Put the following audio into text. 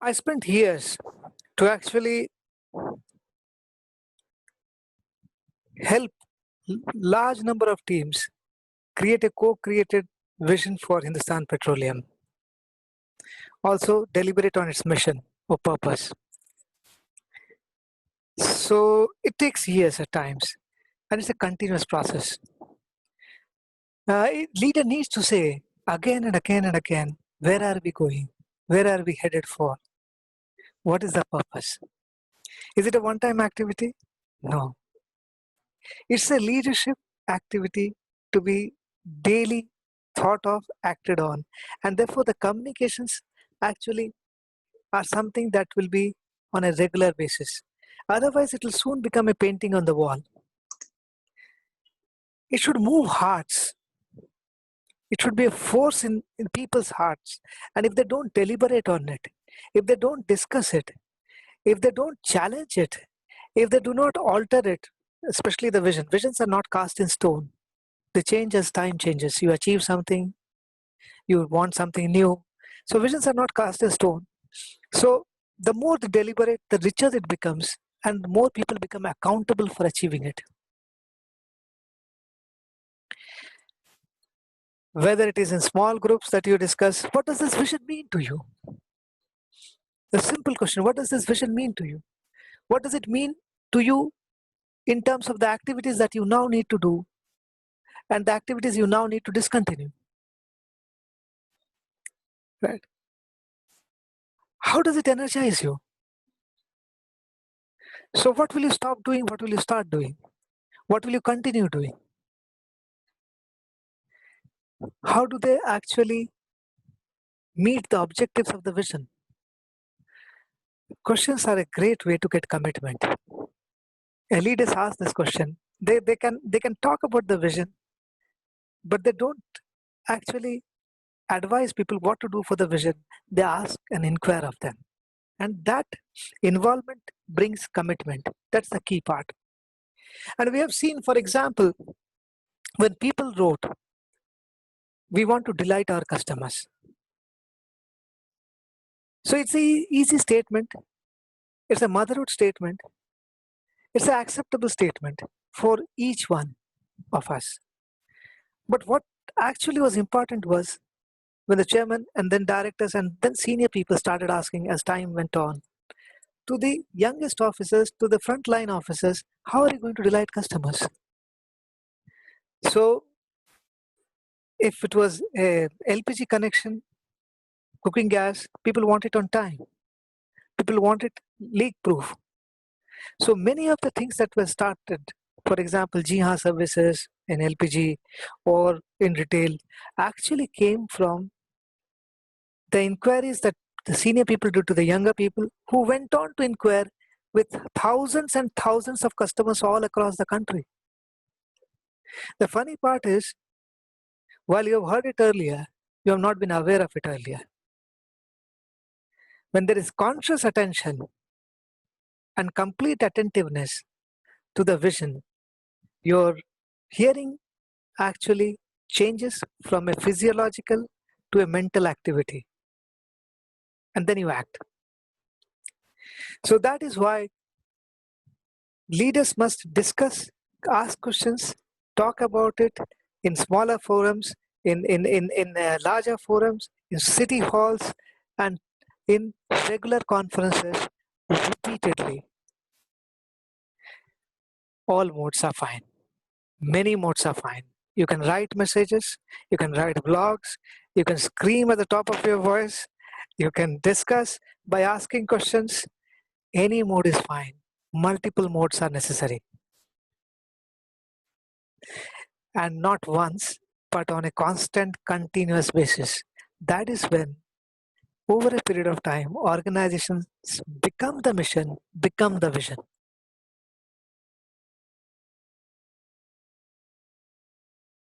I spent years to actually help large number of teams create a co-created vision for Hindustan Petroleum. Also deliberate on its mission or purpose. So it takes years at times, and it's a continuous process. Leader needs to say again and again and again, where are we going? Where are we headed for? What is the purpose? Is it a one-time activity? No. It's a leadership activity to be daily thought of, acted on, and therefore the communications actually are something that will be on a regular basis. Otherwise, it will soon become a painting on the wall. It should move hearts. It should be a force in people's hearts. And if they don't deliberate on it, if they don't discuss it, if they don't challenge it, if they do not alter it, especially the vision, visions are not cast in stone. They change as time changes. You achieve something, you want something new. So visions are not cast in stone. So the more they deliberate, the richer it becomes, and more people become accountable for achieving it. Whether it is in small groups that you discuss, what does this vision mean to you? The simple question, what does this vision mean to you? What does it mean to you in terms of the activities that you now need to do and the activities you now need to discontinue? Right? How does it energize you? So what will you stop doing? What will you start doing? What will you continue doing? How do they actually meet the objectives of the vision? Questions are a great way to get commitment. Leaders ask this question. They can talk about the vision, but they don't actually advise people what to do for the vision. They ask and inquire of them. And that involvement brings commitment. That's the key part. And we have seen, for example, when people wrote, we want to delight our customers. So it's an easy statement. It's a motherhood statement. It's an acceptable statement for each one of us. But what actually was important was when the chairman and then directors and then senior people started asking as time went on to the youngest officers, to the frontline officers, how are you going to delight customers? So if it was a LPG connection, cooking gas, people want it on time. People want it leak proof. So many of the things that were started, for example, Jiha services in LPG or in retail, actually came from the inquiries that the senior people do to the younger people who went on to inquire with thousands and thousands of customers all across the country. The funny part is, while you have heard it earlier, you have not been aware of it earlier. When there is conscious attention and complete attentiveness to the vision, your hearing actually changes from a physiological to a mental activity. And then you act. So that is why leaders must discuss, ask questions, talk about it in smaller forums, in larger forums, in city halls, and in regular conferences repeatedly. All modes are fine. Many modes are fine. You can write messages, you can write blogs, you can scream at the top of your voice, you can discuss by asking questions. Any mode is fine. Multiple modes are necessary. And not once, but on a constant, continuous basis. That is when, over a period of time, organizations become the mission, become the vision.